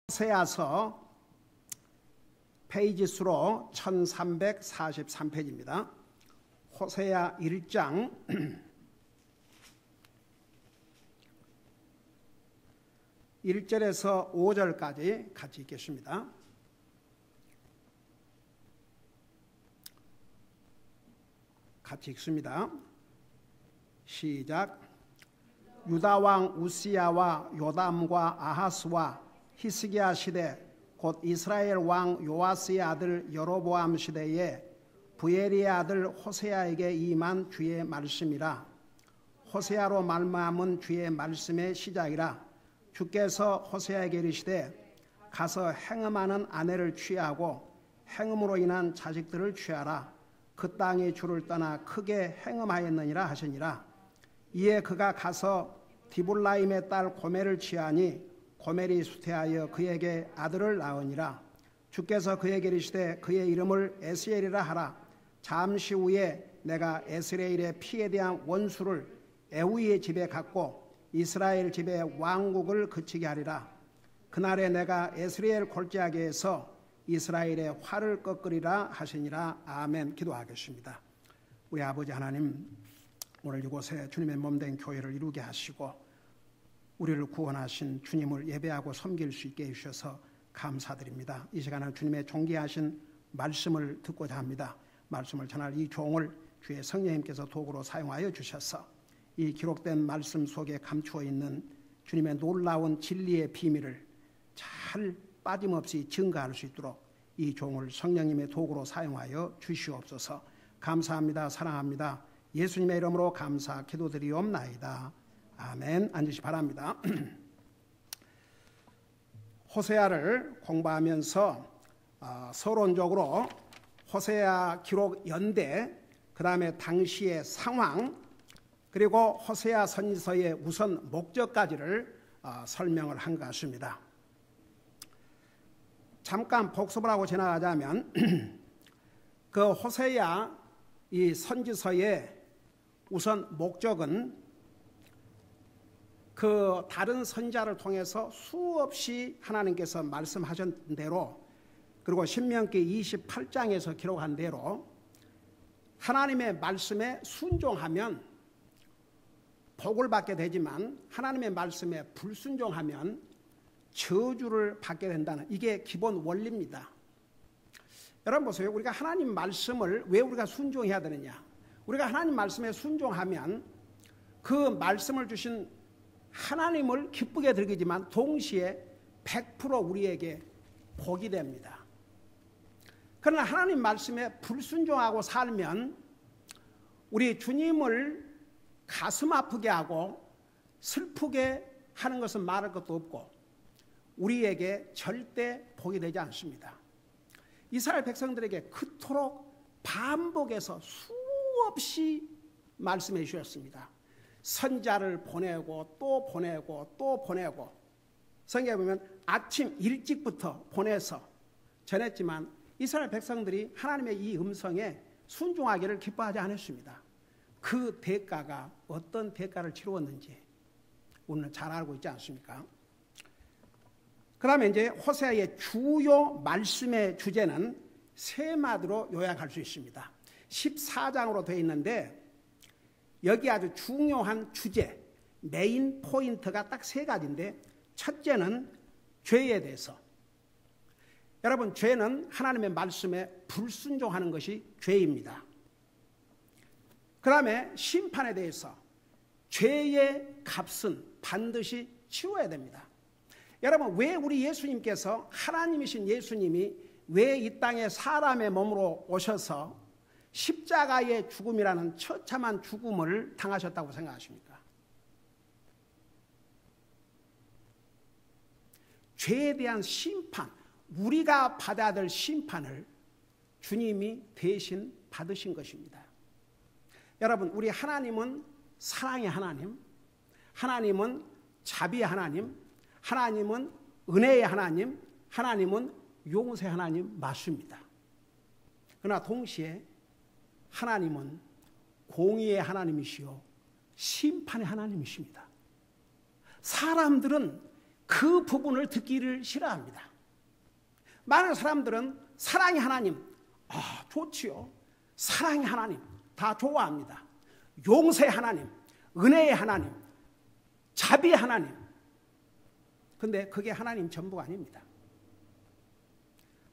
호세아서 페이지 수로 1343페이지입니다. 호세아 1장 1절에서 5절까지 같이 읽겠습니다. 같이 읽습니다. 시작. 유다 왕 우시야와 요담과 아하스와 히스기야 시대 곧 이스라엘 왕 요아스의 아들 여로보암 시대에 부엘리의 아들 호세아에게 임한 주의 말씀이라. 호세아로 말미암은 주의 말씀의 시작이라. 주께서 호세아에게 이르시되 가서 행음하는 아내를 취하고 행음으로 인한 자식들을 취하라. 그 땅이 주를 떠나 크게 행음하였느니라 하시니라. 이에 그가 가서 디볼라임의 딸 고멜을 취하니 고멜이 수태하여 그에게 아들을 낳으니라. 주께서 그에게 이르시되 그의 이름을 에스엘이라 하라. 잠시 후에 내가 에스라엘의 피에 대한 원수를 에후의 집에 갖고 이스라엘 집의 왕국을 그치게 하리라. 그날에 내가 에스라엘 골짜기에 해서 이스라엘의 활을 꺾으리라 하시니라. 아멘. 기도하겠습니다. 우리 아버지 하나님, 오늘 이곳에 주님의 몸된 교회를 이루게 하시고 우리를 구원하신 주님을 예배하고 섬길 수 있게 해주셔서 감사드립니다. 이 시간은 주님의 존귀하신 말씀을 듣고자 합니다. 말씀을 전할 이 종을 주의 성령님께서 도구로 사용하여 주셔서 이 기록된 말씀 속에 감추어 있는 주님의 놀라운 진리의 비밀을 잘 빠짐없이 증거할 수 있도록 이 종을 성령님의 도구로 사용하여 주시옵소서. 감사합니다. 사랑합니다. 예수님의 이름으로 감사 기도드리옵나이다. 아멘. 앉으시 바랍니다. 호세아를 공부하면서 서론적으로 호세아 기록 연대, 그 다음에 당시의 상황, 그리고 호세아 선지서의 우선 목적까지를 설명을 한 것 같습니다. 잠깐 복습을 하고 지나가자면 그 호세아 이 선지서의 우선 목적은 그 다른 선지자를 통해서 수없이 하나님께서 말씀하신 대로, 그리고 신명기 28장에서 기록한 대로 하나님의 말씀에 순종하면 복을 받게 되지만 하나님의 말씀에 불순종하면 저주를 받게 된다는, 이게 기본 원리입니다. 여러분 보세요. 우리가 하나님 말씀을 왜 우리가 순종해야 되느냐? 우리가 하나님 말씀에 순종하면 그 말씀을 주신 하나님을 기쁘게 드리지만 동시에 100% 우리에게 복이 됩니다. 그러나 하나님 말씀에 불순종하고 살면 우리 주님을 가슴 아프게 하고 슬프게 하는 것은 말할 것도 없고 우리에게 절대 복이 되지 않습니다. 이스라엘 백성들에게 그토록 반복해서 수없이 말씀해 주셨습니다. 선자를 보내고 또 보내고 또 보내고, 성경에 보면 아침 일찍부터 보내서 전했지만 이스라엘 백성들이 하나님의 이 음성에 순종하기를 기뻐하지 않았습니다. 그 대가가 어떤 대가를 치루었는지 우리는 잘 알고 있지 않습니까? 그 다음에 이제 호세아의 주요 말씀의 주제는 세 마디로 요약할 수 있습니다. 14장으로 되어 있는데 여기 아주 중요한 주제, 메인 포인트가 딱 세 가지인데, 첫째는 죄에 대해서. 여러분, 죄는 하나님의 말씀에 불순종하는 것이 죄입니다. 그 다음에 심판에 대해서, 죄의 값은 반드시 치러야 됩니다. 여러분, 왜 우리 예수님께서, 하나님이신 예수님이 왜 이 땅에 사람의 몸으로 오셔서 십자가의 죽음이라는 처참한 죽음을 당하셨다고 생각하십니까? 죄에 대한 심판, 우리가 받아야 될 심판을 주님이 대신 받으신 것입니다. 여러분, 우리 하나님은 사랑의 하나님, 하나님은 자비의 하나님, 하나님은 은혜의 하나님, 하나님은 용서의 하나님 맞습니다. 그러나 동시에 하나님은 공의의 하나님이시요 심판의 하나님이십니다. 사람들은 그 부분을 듣기를 싫어합니다. 많은 사람들은 사랑의 하나님, 좋지요. 사랑의 하나님 다 좋아합니다. 용서의 하나님, 은혜의 하나님, 자비의 하나님. 근데 그게 하나님 전부가 아닙니다.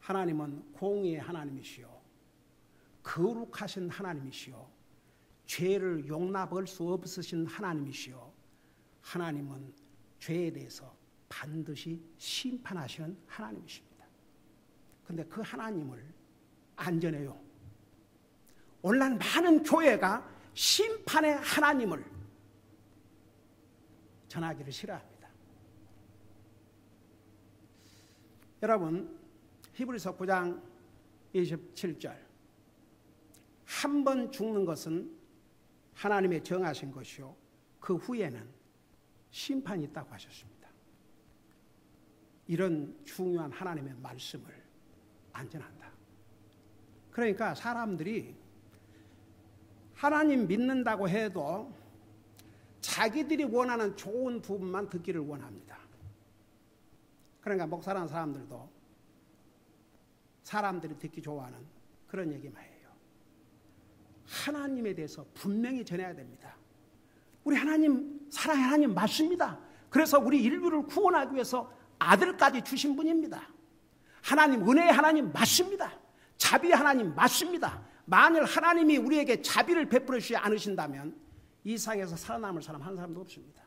하나님은 공의의 하나님이시요, 거룩하신 하나님이시요, 죄를 용납할 수 없으신 하나님이시요, 하나님은 죄에 대해서 반드시 심판하시는 하나님이십니다. 근데 그 하나님을 안 전해요. 오늘날 많은 교회가 심판의 하나님을 전하기를 싫어합니다. 여러분, 히브리서 9장 27절, 한 번 죽는 것은 하나님의 정하신 것이요, 그 후에는 심판이 있다고 하셨습니다. 이런 중요한 하나님의 말씀을 안 전한다. 그러니까 사람들이 하나님 믿는다고 해도 자기들이 원하는 좋은 부분만 듣기를 원합니다. 그러니까 목사라는 사람들도 사람들이 듣기 좋아하는 그런 얘기만 해요. 하나님에 대해서 분명히 전해야 됩니다. 우리 하나님, 사랑의 하나님 맞습니다. 그래서 우리 인류를 구원하기 위해서 아들까지 주신 분입니다. 하나님, 은혜의 하나님 맞습니다. 자비의 하나님 맞습니다. 만일 하나님이 우리에게 자비를 베풀어 주지 않으신다면 이 세상에서 살아남을 사람 한 사람도 없습니다.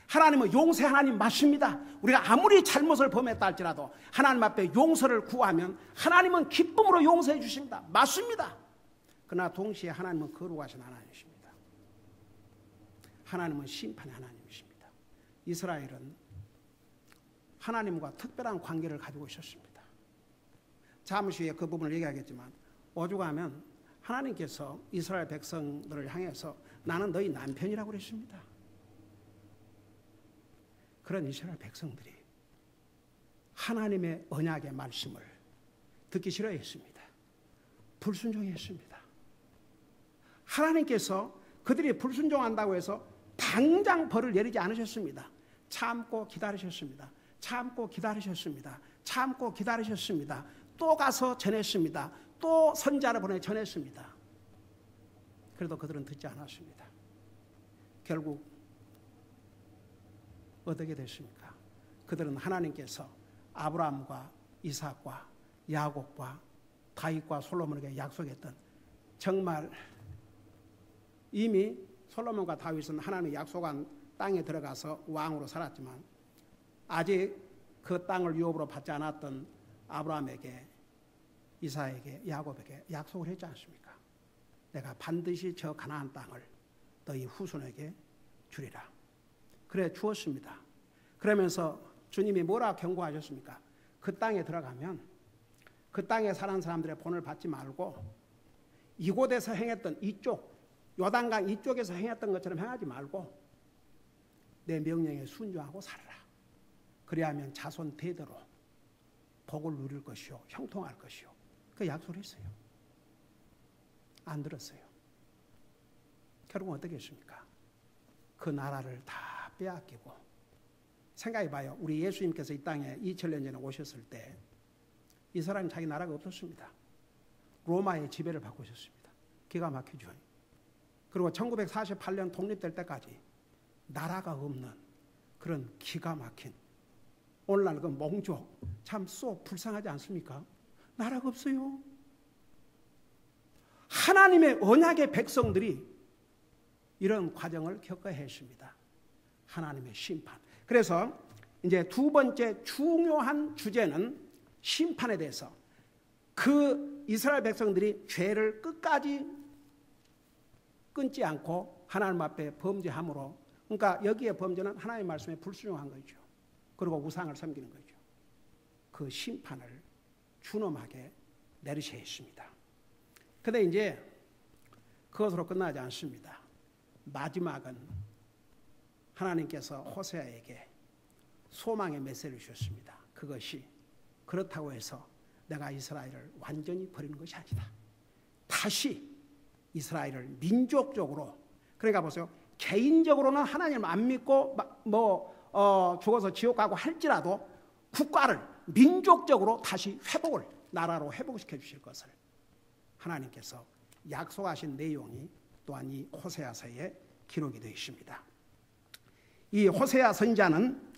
하나님은 용서의 하나님 맞습니다. 우리가 아무리 잘못을 범했다 할지라도 하나님 앞에 용서를 구하면 하나님은 기쁨으로 용서해 주십니다. 맞습니다. 그러나 동시에 하나님은 거룩하신 하나님이십니다. 하나님은 심판의 하나님이십니다. 이스라엘은 하나님과 특별한 관계를 가지고 있었습니다. 잠시 후에 그 부분을 얘기하겠지만, 오죽하면 하나님께서 이스라엘 백성들을 향해서 나는 너희 남편이라고 그랬습니다. 그런 이스라엘 백성들이 하나님의 언약의 말씀을 듣기 싫어했습니다. 불순종했습니다. 하나님께서 그들이 불순종한다고 해서 당장 벌을 내리지 않으셨습니다. 참고 기다리셨습니다. 참고 기다리셨습니다. 참고 기다리셨습니다. 또 가서 전했습니다. 또 선자를 보내 전했습니다. 그래도 그들은 듣지 않았습니다. 결국 어떻게 됐습니까? 그들은 하나님께서 아브라함과 이삭과 야곱과 다윗과 솔로몬에게 약속했던, 정말 이미 솔로몬과 다윗은 하나님의 약속한 땅에 들어가서 왕으로 살았지만 아직 그 땅을 유업으로 받지 않았던 아브라함에게, 이삭에게, 야곱에게 약속을 했지 않습니까? 내가 반드시 저 가나안 땅을 너희 후손에게 주리라. 그래 주었습니다. 그러면서 주님이 뭐라 경고하셨습니까? 그 땅에 들어가면 그 땅에 사는 사람들의 본을 받지 말고 이곳에서 행했던 이쪽, 요단강 이쪽에서 행했던 것처럼 행하지 말고 내 명령에 순종하고 살아라. 그래야면 자손 대대로 복을 누릴 것이요, 형통할 것이요. 그 약속을 했어요. 안 들었어요. 결국은 어떻게 했습니까? 그 나라를 다 빼앗기고, 생각해봐요. 우리 예수님께서 이 땅에 2000년 전에 오셨을 때 이 사람이 자기 나라가 없었습니다. 로마의 지배를 받고 있었습니다. 기가 막히죠. 그리고 1948년 독립될 때까지 나라가 없는 그런 기가 막힌, 오늘날 그 몽족 참 쏙 불쌍하지 않습니까? 나라가 없어요. 하나님의 언약의 백성들이 이런 과정을 겪어야 했습니다. 하나님의 심판. 그래서 이제 두 번째 중요한 주제는 심판에 대해서, 그 이스라엘 백성들이 죄를 끝까지 끊지 않고 하나님 앞에 범죄함으로, 그러니까 여기에 범죄는 하나님의 말씀에 불순종한 거죠. 그리고 우상을 섬기는 거죠. 그 심판을 준엄하게 내리셔야 했습니다. 그런데 이제 그것으로 끝나지 않습니다. 마지막은 하나님께서 호세아에게 소망의 메시지를 주셨습니다. 그것이 그렇다고 해서 내가 이스라엘을 완전히 버리는 것이 아니다. 다시 이스라엘을 민족적으로, 그러니까 보세요. 개인적으로는 하나님을 안 믿고 죽어서 지옥 가고 할지라도 국가를 민족적으로 다시 회복을, 나라로 회복시켜 주실 것을 하나님께서 약속하신 내용이 또한 이 호세아서에 기록이 되어 있습니다. 이 호세아 선지자는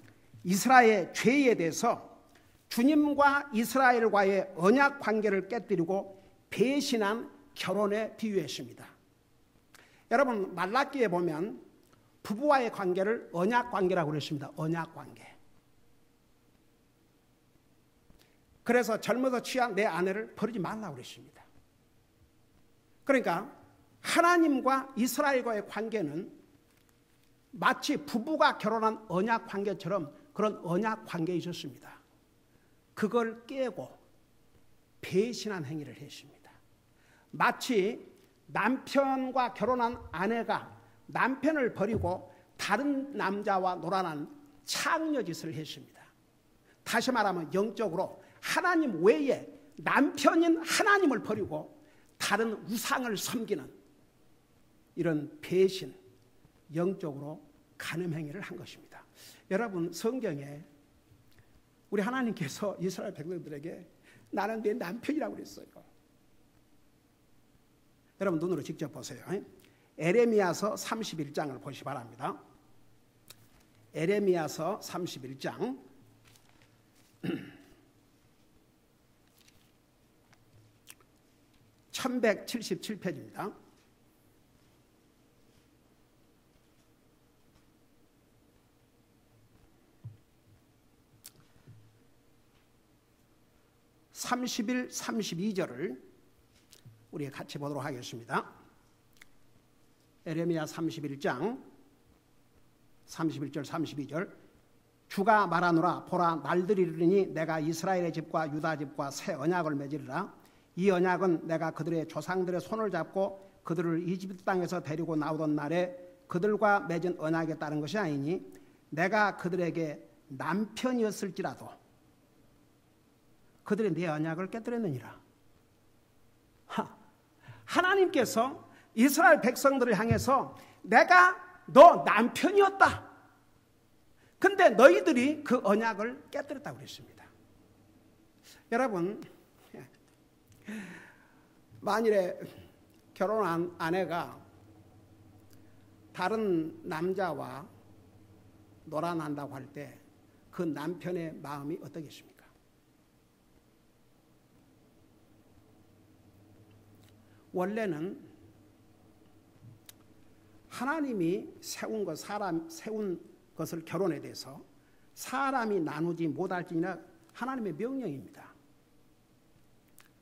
이스라엘의 죄에 대해서 주님과 이스라엘과의 언약 관계를 깨뜨리고 배신한 결혼에 비유했습니다. 여러분, 말라기에 보면 부부와의 관계를 언약 관계라고 그랬습니다. 언약 관계. 그래서 젊어서 취한 내 아내를 버리지 말라고 그랬습니다. 그러니까 하나님과 이스라엘과의 관계는 마치 부부가 결혼한 언약 관계처럼 그런 언약 관계에 있었습니다. 그걸 깨고 배신한 행위를 했습니다. 마치 남편과 결혼한 아내가 남편을 버리고 다른 남자와 놀아난 창녀짓을 했습니다. 다시 말하면 영적으로 하나님 외에 남편인 하나님을 버리고 다른 우상을 섬기는 이런 배신, 영적으로 간음 행위를 한 것입니다. 여러분, 성경에 우리 하나님께서 이스라엘 백성들에게 나는 내 남편이라고 그랬어요. 여러분, 눈으로 직접 보세요. 에레미야서 31장을 보시기 바랍니다. 에레미야서 31장 1177페이지입니다. (31, 32절을) 우리 같이 보도록 하겠습니다. 에레미야 31장 31절 32절. 주가 말하노라, 보라, 날들이 이르니 내가 이스라엘의 집과 유다 집과 새 언약을 맺으리라. 이 언약은 내가 그들의 조상들의 손을 잡고 그들을 이집트 땅에서 데리고 나오던 날에 그들과 맺은 언약에 따른 것이 아니니 내가 그들에게 남편이었을지라도 그들이 내 언약을 깨뜨렸느니라. 하나님께서 이스라엘 백성들을 향해서 내가 너 남편이었다. 근데 너희들이 그 언약을 깨뜨렸다고 그랬습니다. 여러분, 만일에 결혼한 아내가 다른 남자와 놀아난다고 할 때 그 남편의 마음이 어떠겠습니까? 원래는 하나님이 세운 것을 결혼에 대해서 사람이 나누지 못할지니라 하나님의 명령입니다.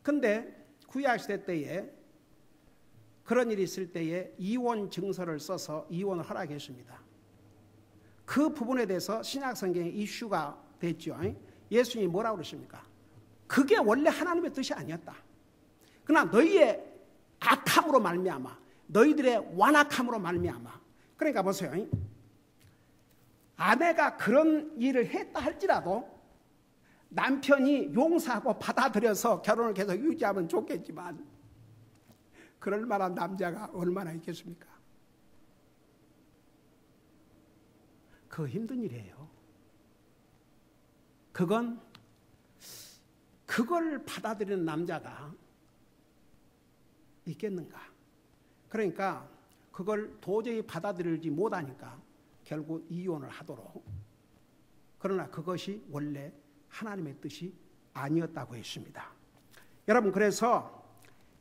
근데 구약시대 때에 그런 일이 있을 때에 이혼 증서를 써서 이혼을 허락했습니다. 그 부분에 대해서 신약성경에 이슈가 됐죠. 예수님이 뭐라고 그러십니까? 그게 원래 하나님의 뜻이 아니었다. 그러나 너희의 악함으로 말미암아, 너희들의 완악함으로 말미암아. 그러니까 보세요. 아내가 그런 일을 했다 할지라도 남편이 용서하고 받아들여서 결혼을 계속 유지하면 좋겠지만 그럴 만한 남자가 얼마나 있겠습니까? 그거 힘든 일이에요. 그걸 받아들이는 남자가 있겠는가? 그러니까 그걸 도저히 받아들이지 못하니까 결국 이혼을 하도록. 그러나 그것이 원래 하나님의 뜻이 아니었다고 했습니다. 여러분, 그래서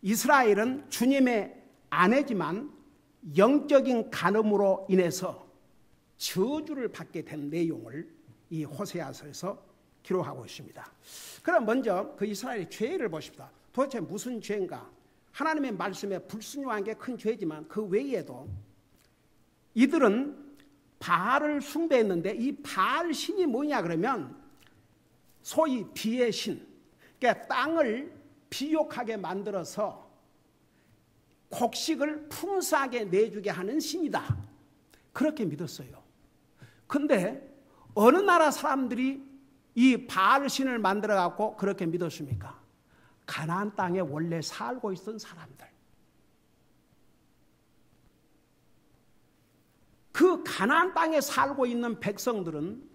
이스라엘은 주님의 아내지만 영적인 간음으로 인해서 저주를 받게 된 내용을 이 호세아서에서 기록하고 있습니다. 그럼 먼저 그 이스라엘의 죄를 보십시다. 도대체 무슨 죄인가? 하나님의 말씀에 불순종한 게 큰 죄지만 그 외에도 이들은 바알을 숭배했는데 이 바알 신이 뭐냐 그러면 소위 비의 신, 그러니까 땅을 비옥하게 만들어서 곡식을 풍성하게 내주게 하는 신이다. 그렇게 믿었어요. 근데 어느 나라 사람들이 이 바알 신을 만들어 갖고 그렇게 믿었습니까? 가나안 땅에 원래 살고 있던 사람들. 그 가나안 땅에 살고 있는 백성들은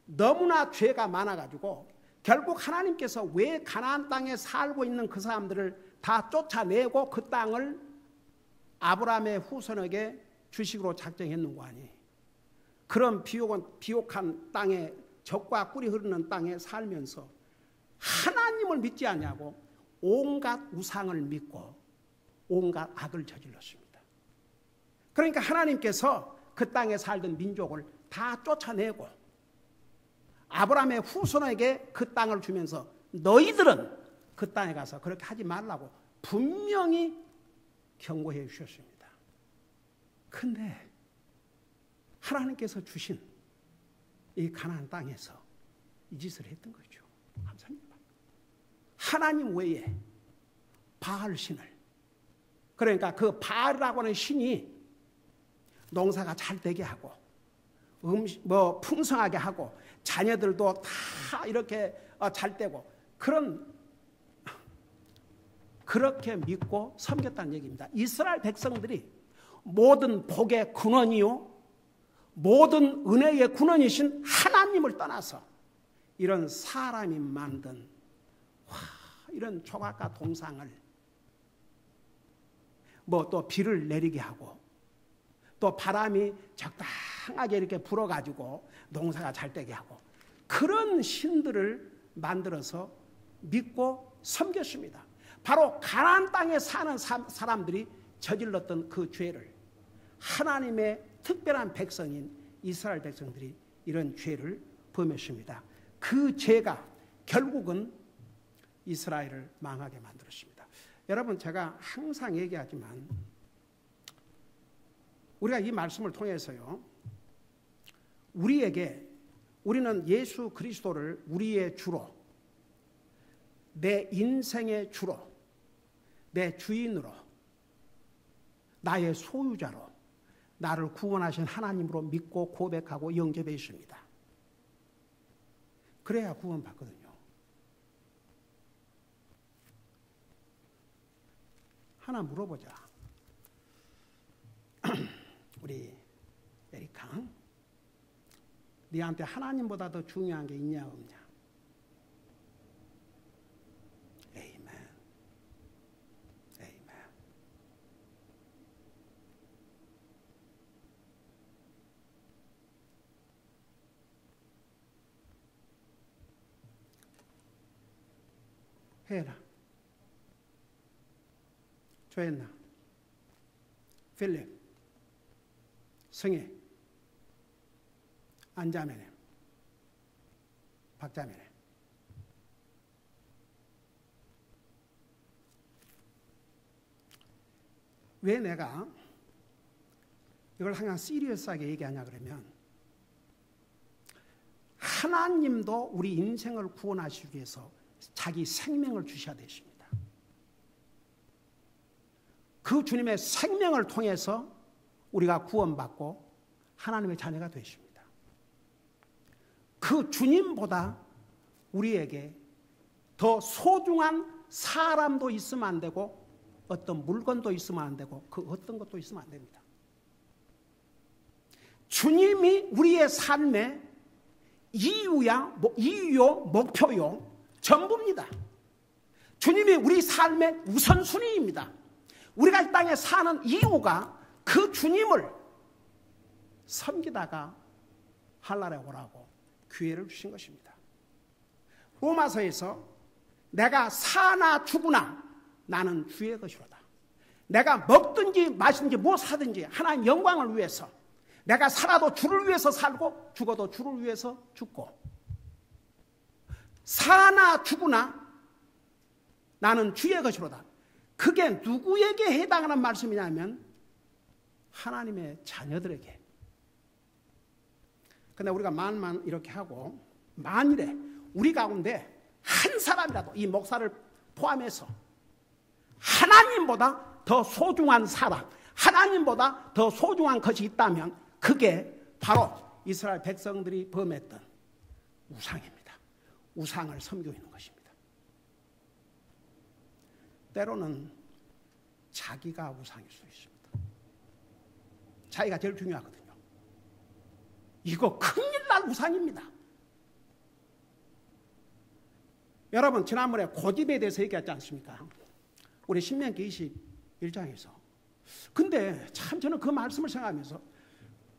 너무나 죄가 많아가지고 결국 하나님께서 왜 가나안 땅에 살고 있는 그 사람들을 다 쫓아내고 그 땅을 아브라함의 후손에게 주식으로 작정했는고 하니, 그런 비옥한 땅에, 적과 꿀이 흐르는 땅에 살면서 하나님을 믿지 않냐고 온갖 우상을 믿고 온갖 악을 저질렀습니다. 그러니까 하나님께서 그 땅에 살던 민족을 다 쫓아내고 아브라함의 후손에게 그 땅을 주면서 너희들은 그 땅에 가서 그렇게 하지 말라고 분명히 경고해 주셨습니다. 근데 하나님께서 주신 이 가나안 땅에서 이 짓을 했던 거죠. 하나님 외에 바알 신을, 그러니까 그 바알이라고 하는 신이 농사가 잘 되게 하고 풍성하게 하고 자녀들도 다 이렇게 잘 되고 그렇게 믿고 섬겼다는 얘기입니다. 이스라엘 백성들이 모든 복의 근원이요 모든 은혜의 근원이신 하나님을 떠나서 이런 사람이 만든 이런 조각과 동상을 또 비를 내리게 하고 또 바람이 적당하게 이렇게 불어가지고 농사가 잘 되게 하고 그런 신들을 만들어서 믿고 섬겼습니다. 바로 가나안 땅에 사는 사람들이 저질렀던 그 죄를 하나님의 특별한 백성인 이스라엘 백성들이 이런 죄를 범했습니다. 그 죄가 결국은 이스라엘을 망하게 만들었습니다. 여러분, 제가 항상 얘기하지만 우리가 이 말씀을 통해서요, 우리는 예수 그리스도를 우리의 주로, 내 인생의 주로, 내 주인으로, 나의 소유자로, 나를 구원하신 하나님으로 믿고 고백하고 영접해 있습니다. 그래야 구원받거든요. 하나 물어보자. 우리 에리카, 네한테 하나님보다 더 중요한 게 있냐 없냐? 에이멘. 에이멘. 해라. 조했나? 필립, 성혜, 안자매네, 박자매네. 왜 내가 이걸 항상 시리어스하게 얘기하냐 그러면, 하나님도 우리 인생을 구원하시기 위해서 자기 생명을 주셔야 되십니다. 그 주님의 생명을 통해서 우리가 구원받고 하나님의 자녀가 되십니다. 그 주님보다 우리에게 더 소중한 사람도 있으면 안 되고 어떤 물건도 있으면 안 되고 그 어떤 것도 있으면 안 됩니다. 주님이 우리의 삶의 이유요, 목표요, 전부입니다. 주님이 우리 삶의 우선순위입니다. 우리가 이 땅에 사는 이유가 그 주님을 섬기다가 한날에 오라고 기회를 주신 것입니다. 로마서에서 내가 사나 죽으나 나는 주의 것이로다. 내가 먹든지 마시든지 무엇하든지 하나님 영광을 위해서, 내가 살아도 주를 위해서 살고 죽어도 주를 위해서 죽고, 사나 죽으나 나는 주의 것이로다. 그게 누구에게 해당하는 말씀이냐면 하나님의 자녀들에게. 근데 우리가 만만 이렇게 하고, 만일에 우리 가운데 한 사람이라도 이 목사를 포함해서 하나님보다 더 소중한 사랑, 하나님보다 더 소중한 것이 있다면 그게 바로 이스라엘 백성들이 범했던 우상입니다. 우상을 섬기고 있는 것입니다. 때로는 자기가 우상일 수 있습니다. 자기가 제일 중요하거든요. 이거 큰일 날 우상입니다. 여러분 지난번에 고집에 대해서 얘기했지 않습니까? 우리 신명기 21장에서. 근데 참 저는 그 말씀을 생각하면서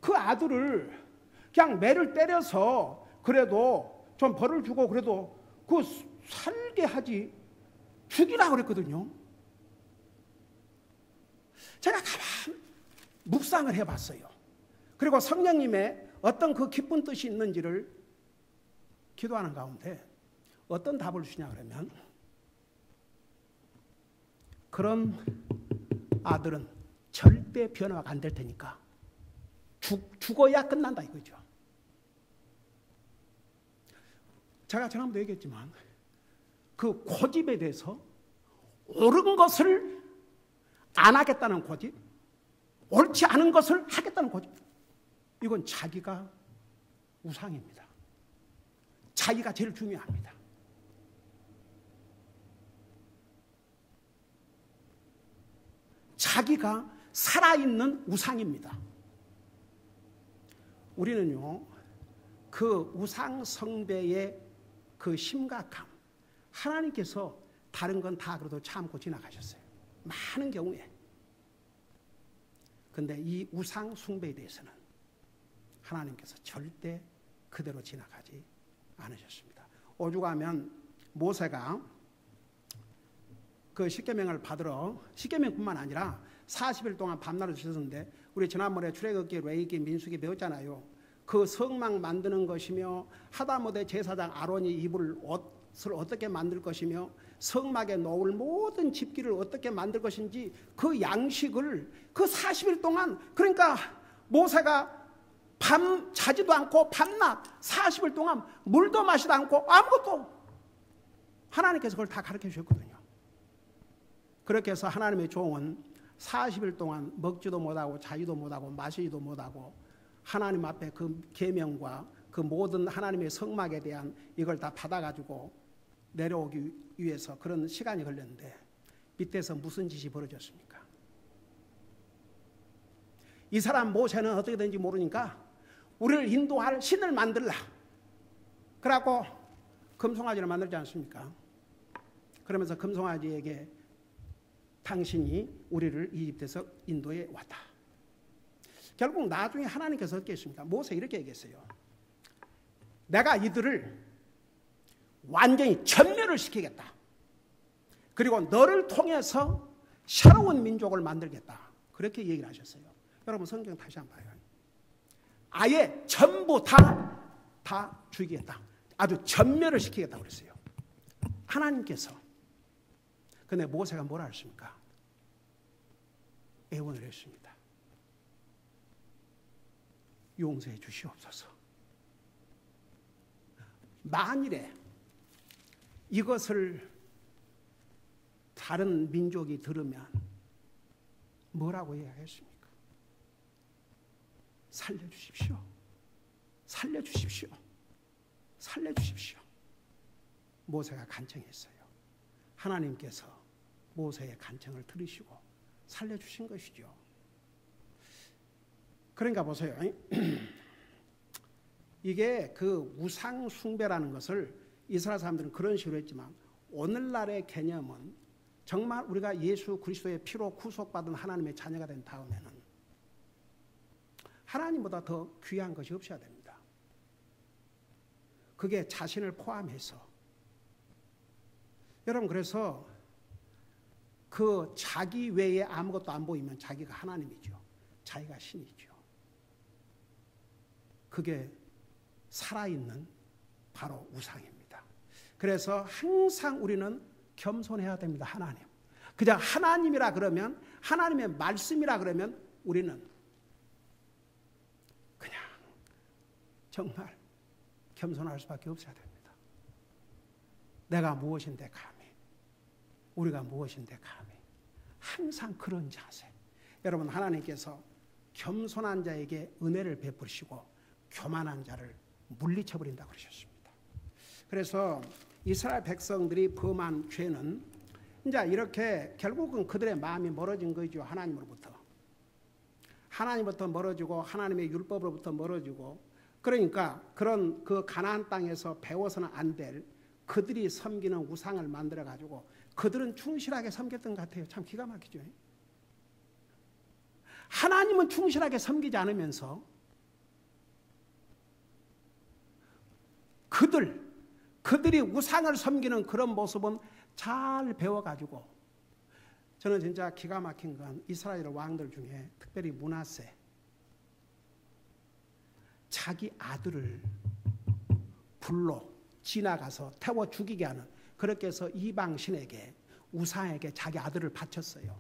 그 아들을 그냥 매를 때려서 그래도 좀 벌을 주고 그래도 그 살게 하지 죽이라고 그랬거든요. 제가 가만 묵상을 해봤어요. 그리고 성령님의 어떤 그 기쁜 뜻이 있는지를 기도하는 가운데 어떤 답을 주냐 그러면 그런 아들은 절대 변화가 안 될 테니까 죽어야 끝난다 이거죠. 제가 지난번도 얘기했지만 그 고집에 대해서 옳은 것을 안 하겠다는 고집, 옳지 않은 것을 하겠다는 고집, 이건 자기가 우상입니다. 자기가 제일 중요합니다. 자기가 살아있는 우상입니다. 우리는요, 그 우상 숭배의 그 심각함, 하나님께서 다른 건 다 그래도 참고 지나가셨어요. 많은 경우에. 근데 이 우상 숭배에 대해서는 하나님께서 절대 그대로 지나가지 않으셨습니다. 오죽하면 모세가 그 십계명을 받으러, 십계명뿐만 아니라 40일 동안 밤낮을 지셨는데 우리 지난번에 출애굽기, 레위기, 민수기 배웠잖아요. 그 성막 만드는 것이며 하다못해 제사장 아론이 입을 옷을 어떻게 만들 것이며 성막에 놓을 모든 집기를 어떻게 만들 것인지 그 양식을 그 40일 동안, 그러니까 모세가 밤 자지도 않고 밤낮 40일 동안 물도 마시도 않고 아무것도, 하나님께서 그걸 다 가르쳐 주셨거든요. 그렇게 해서 하나님의 종은 40일 동안 먹지도 못하고 자지도 못하고 마시지도 못하고 하나님 앞에 그 계명과 그 모든 하나님의 성막에 대한 이걸 다 받아가지고 내려오기 위해서 그런 시간이 걸렸는데 밑에서 무슨 짓이 벌어졌습니까? 이 사람 모세는 어떻게 되는지 모르니까 우리를 인도할 신을 만들라. 그래갖고 금송아지를 만들지 않습니까? 그러면서 금송아지에게 당신이 우리를 이집트에서 인도에 왔다. 결국 나중에 하나님께서 어떻게 했습니까? 모세 이렇게 얘기했어요. 내가 이들을 완전히 전멸을 시키겠다. 그리고 너를 통해서 새로운 민족을 만들겠다. 그렇게 얘기를 하셨어요. 여러분 성경 다시 한번 봐요. 아예 전부 다 죽이겠다. 아주 전멸을 시키겠다고 그랬어요. 하나님께서. 근데 모세가 뭐라 했습니까? 애원을 했습니다. 용서해 주시옵소서. 만일에 이것을 다른 민족이 들으면 뭐라고 이야기했습니까? 살려주십시오. 살려주십시오. 살려주십시오. 모세가 간청했어요. 하나님께서 모세의 간청을 들으시고 살려주신 것이죠. 그러니까 보세요. 이게 그 우상 숭배라는 것을 이스라엘 사람들은 그런 식으로 했지만 오늘날의 개념은 정말 우리가 예수 그리스도의 피로 구속받은 하나님의 자녀가 된 다음에는 하나님보다 더 귀한 것이 없어야 됩니다. 그게 자신을 포함해서. 여러분 그래서 그 자기 외에 아무것도 안 보이면 자기가 하나님이죠. 자기가 신이죠. 그게 살아있는 바로 우상입니다. 그래서 항상 우리는 겸손해야 됩니다. 하나님. 그냥 하나님이라 그러면, 하나님의 말씀이라 그러면 우리는 그냥 정말 겸손할 수밖에 없어야 됩니다. 내가 무엇인데 감히, 우리가 무엇인데 감히. 항상 그런 자세. 여러분 하나님께서 겸손한 자에게 은혜를 베푸시고 교만한 자를 물리쳐버린다고 그러셨습니다. 그래서 이스라엘 백성들이 범한 죄는 이제 이렇게 결국은 그들의 마음이 멀어진 거죠. 하나님으로부터. 하나님부터 멀어지고 하나님의 율법으로부터 멀어지고 그러니까 그런 그 가나안 땅에서 배워서는 안 될 그들이 섬기는 우상을 만들어 가지고 그들은 충실하게 섬겼던 것 같아요. 참 기가 막히죠. 하나님은 충실하게 섬기지 않으면서 그들이 우상을 섬기는 그런 모습은 잘 배워가지고, 저는 진짜 기가 막힌 건 이스라엘 왕들 중에 특별히 므낫세, 자기 아들을 불로 지나가서 태워 죽이게 하는, 그렇게 해서 이방 신에게, 우상에게 자기 아들을 바쳤어요.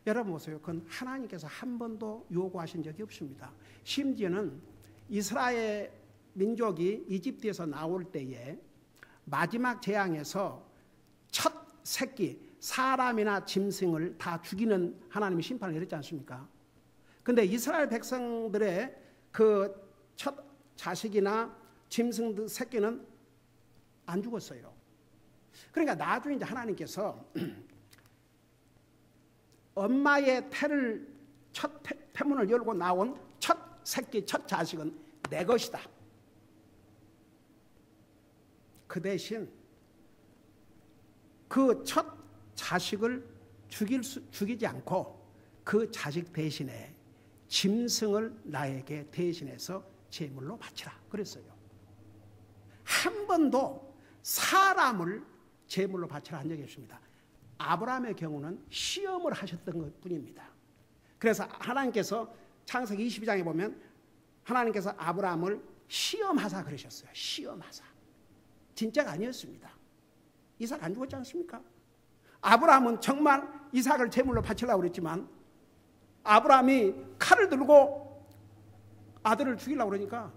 여러분 보세요. 그건 하나님께서 한 번도 요구하신 적이 없습니다. 심지어는 이스라엘 민족이 이집트에서 나올 때에 마지막 재앙에서 첫 새끼, 사람이나 짐승을 다 죽이는 하나님이 심판을 내렸지 않습니까? 근데 이스라엘 백성들의 그 첫 자식이나 짐승 새끼는 안 죽었어요. 그러니까 나중에 이제 하나님께서 엄마의 첫 태문을 열고 나온 첫 새끼, 첫 자식은 내 것이다. 그 첫 자식을 죽이지 않고 그 자식 대신에 짐승을 나에게 대신해서 제물로 바치라 그랬어요. 한 번도 사람을 제물로 바치라 한 적이 없습니다. 아브라함의 경우는 시험을 하셨던 것 뿐입니다. 그래서 하나님께서 창세기 22장에 보면 하나님께서 아브라함을 시험하사 그러셨어요. 시험하사. 진짜가 아니었습니다. 이삭 안 죽었지 않습니까? 아브라함은 정말 이삭을 제물로 바치려고 그랬지만 아브라함이 칼을 들고 아들을 죽이려고 그러니까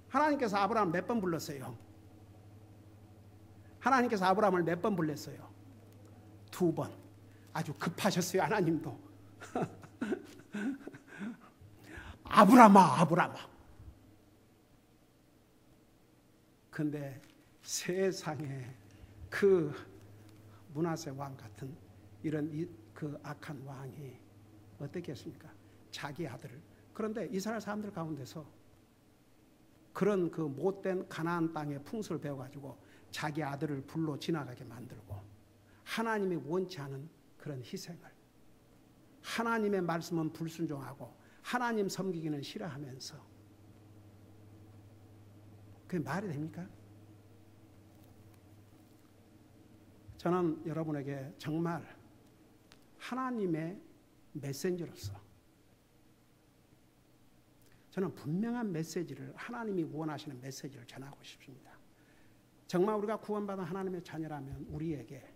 하나님께서 아브라함을 몇 번 불렀어요? 하나님께서 아브라함을 몇 번 불렀어요? 2번. 아주 급하셨어요. 하나님도. 아브라함아, 아브라함아. 근데 세상에 그 므낫세 왕 같은 이런 그 악한 왕이 어떻게 했습니까? 자기 아들을. 그런데 이스라엘 사람들 가운데서 그런 그 못된 가나안 땅의 풍습을 배워가지고 자기 아들을 불로 지나가게 만들고 하나님이 원치 않은 그런 희생을, 하나님의 말씀은 불순종하고 하나님 섬기기는 싫어하면서, 그게 말이 됩니까? 저는 여러분에게 정말 하나님의 메신저로서 저는 분명한 메시지를, 하나님이 원하시는 메시지를 전하고 싶습니다. 정말 우리가 구원받은 하나님의 자녀라면 우리에게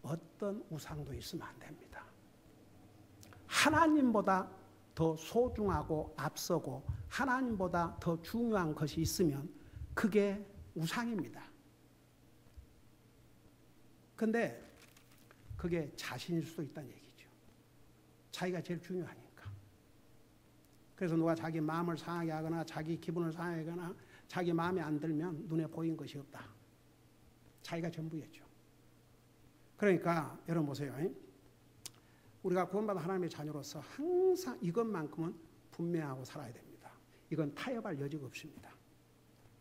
어떤 우상도 있으면 안 됩니다. 하나님보다 더 소중하고 앞서고 하나님보다 더 중요한 것이 있으면 그게 우상입니다. 근데 그게 자신일 수도 있다는 얘기죠. 자기가 제일 중요하니까. 그래서 누가 자기 마음을 상하게 하거나 자기 기분을 상하게 하거나 자기 마음에 안 들면 눈에 보인 것이 없다. 자기가 전부였죠. 그러니까 여러분 보세요. 우리가 구원받은 하나님의 자녀로서 항상 이것만큼은 분명하고 살아야 됩니다. 이건 타협할 여지가 없습니다.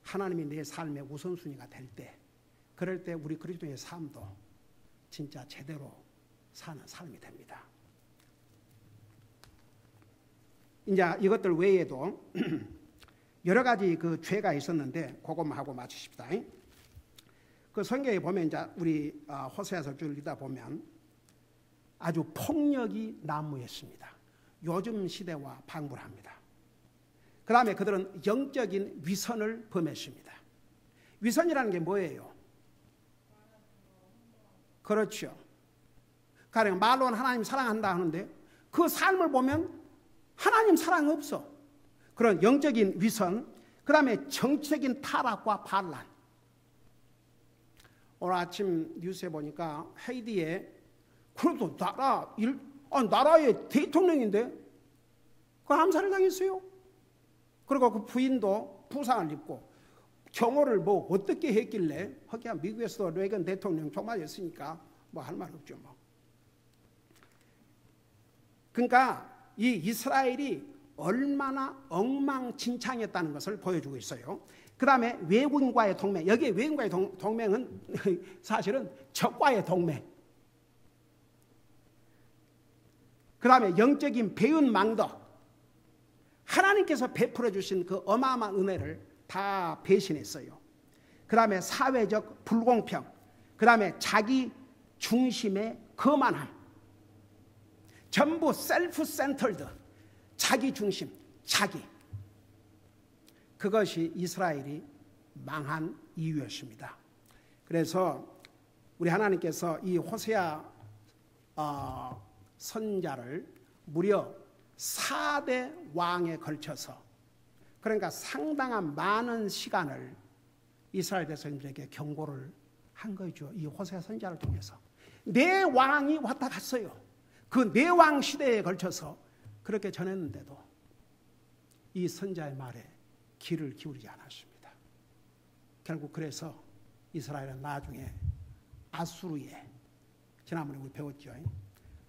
하나님이 내 삶의 우선순위가 될 때, 그럴 때 우리 그리스도의 삶도 진짜 제대로 사는 삶이 됩니다. 이제 이것들 외에도 여러 가지 그 죄가 있었는데 그것만 하고 마치십시다. 그 성경에 보면 이제 우리 호세아서 쭉 읽다 보면 아주 폭력이 난무했습니다. 요즘 시대와 방불합니다. 그 다음에 그들은 영적인 위선을 범했습니다. 위선이라는 게 뭐예요? 그렇죠. 가령 말로는 하나님 사랑한다 하는데 그 삶을 보면 하나님 사랑 없어. 그런 영적인 위선, 그 다음에 정치적인 타락과 반란. 오늘 아침 뉴스에 보니까 헤이티에 그래도 나라의 대통령인데 그 암살을 당했어요. 그리고 그 부인도 부상을 입고 경호를 뭐 어떻게 했길래 하기야 미국에서도 레이건 대통령 총괄이었으니까 뭐 할 말 없죠 뭐. 그러니까 이 이스라엘이 얼마나 엉망진창이었다는 것을 보여주고 있어요. 그 다음에 외국인과의 동맹, 여기에 외국인과의 동맹은 사실은 적과의 동맹. 그 다음에 영적인 배은망덕, 하나님께서 베풀어 주신 그 어마어마한 은혜를 다 배신했어요. 그 다음에 사회적 불공평, 그 다음에 자기 중심의 거만함, 전부 셀프 센터드, 자기 중심, 자기. 그것이 이스라엘이 망한 이유였습니다. 그래서 우리 하나님께서 이 호세아 선자를 무려 4대 왕에 걸쳐서, 그러니까 상당한 많은 시간을 이스라엘 백성들에게 경고를 한 거죠. 이 호세아 선자를 통해서. 네 왕이 왔다 갔어요. 그 네 왕 시대에 걸쳐서 그렇게 전했는데도 이 선자의 말에 귀를 기울이지 않았습니다. 결국 그래서 이스라엘은 나중에 아수르에, 지난번에 우리 배웠죠.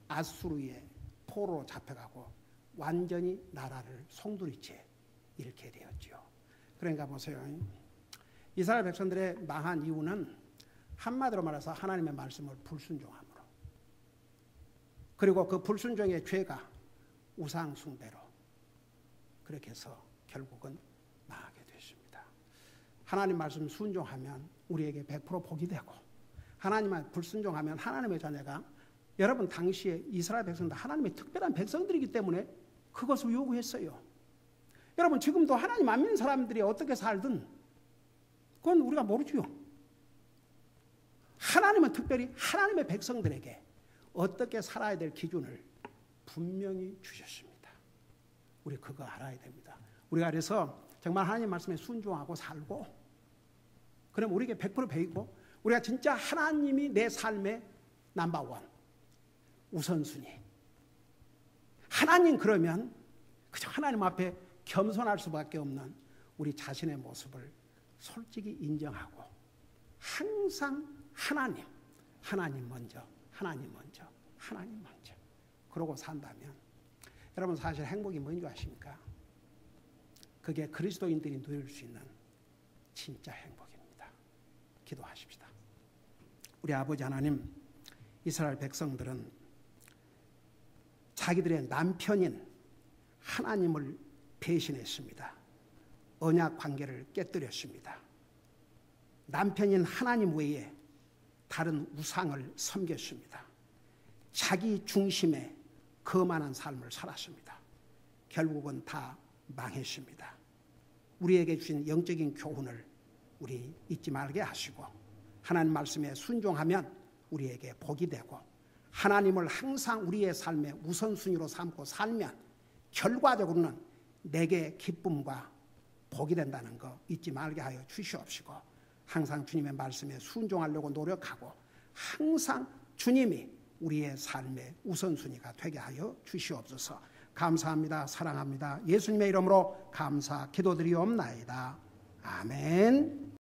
아수르에 포로로 잡혀가고 완전히 나라를 송두리째 잃게 되었죠. 그러니까 보세요. 이스라엘 백성들의 망한 이유는 한마디로 말해서 하나님의 말씀을 불순종함으로, 그리고 그 불순종의 죄가 우상 숭배로, 그렇게 해서 결국은 망하게 됐습니다. 하나님 말씀 순종하면 우리에게 100% 복이 되고, 하나님만 불순종하면 하나님의 자녀가, 여러분 당시에 이스라엘 백성들 하나님의 특별한 백성들이기 때문에 그것을 요구했어요. 여러분 지금도 하나님 안 믿는 사람들이 어떻게 살든 그건 우리가 모르죠. 하나님은 특별히 하나님의 백성들에게 어떻게 살아야 될 기준을 분명히 주셨습니다. 우리 그거 알아야 됩니다. 우리가 그래서 정말 하나님 말씀에 순종하고 살고, 그럼 우리에게 100% 배이고, 우리가 진짜 하나님이 내 삶의 넘버원, 우선순위. 하나님 그러면 그저 하나님 앞에 겸손할 수밖에 없는 우리 자신의 모습을 솔직히 인정하고 항상 하나님 먼저, 하나님 먼저, 하나님 먼저 그러고 산다면, 여러분 사실 행복이 뭔지 아십니까? 그게 그리스도인들이 누릴 수 있는 진짜 행복입니다. 기도하십시다. 우리 아버지 하나님, 이스라엘 백성들은 자기들의 남편인 하나님을 배신했습니다. 언약 관계를 깨뜨렸습니다. 남편인 하나님 외에 다른 우상을 섬겼습니다. 자기 중심의 거만한 삶을 살았습니다. 결국은 다 망했습니다. 우리에게 주신 영적인 교훈을 우리 잊지 말게 하시고, 하나님 말씀에 순종하면 우리에게 복이 되고, 하나님을 항상 우리의 삶의 우선순위로 삼고 살면 결과적으로는 내게 기쁨과 복이 된다는 거 잊지 말게 하여 주시옵시고, 항상 주님의 말씀에 순종하려고 노력하고 항상 주님이 우리의 삶의 우선순위가 되게 하여 주시옵소서. 감사합니다. 사랑합니다. 예수님의 이름으로 감사 기도드리옵나이다. 아멘.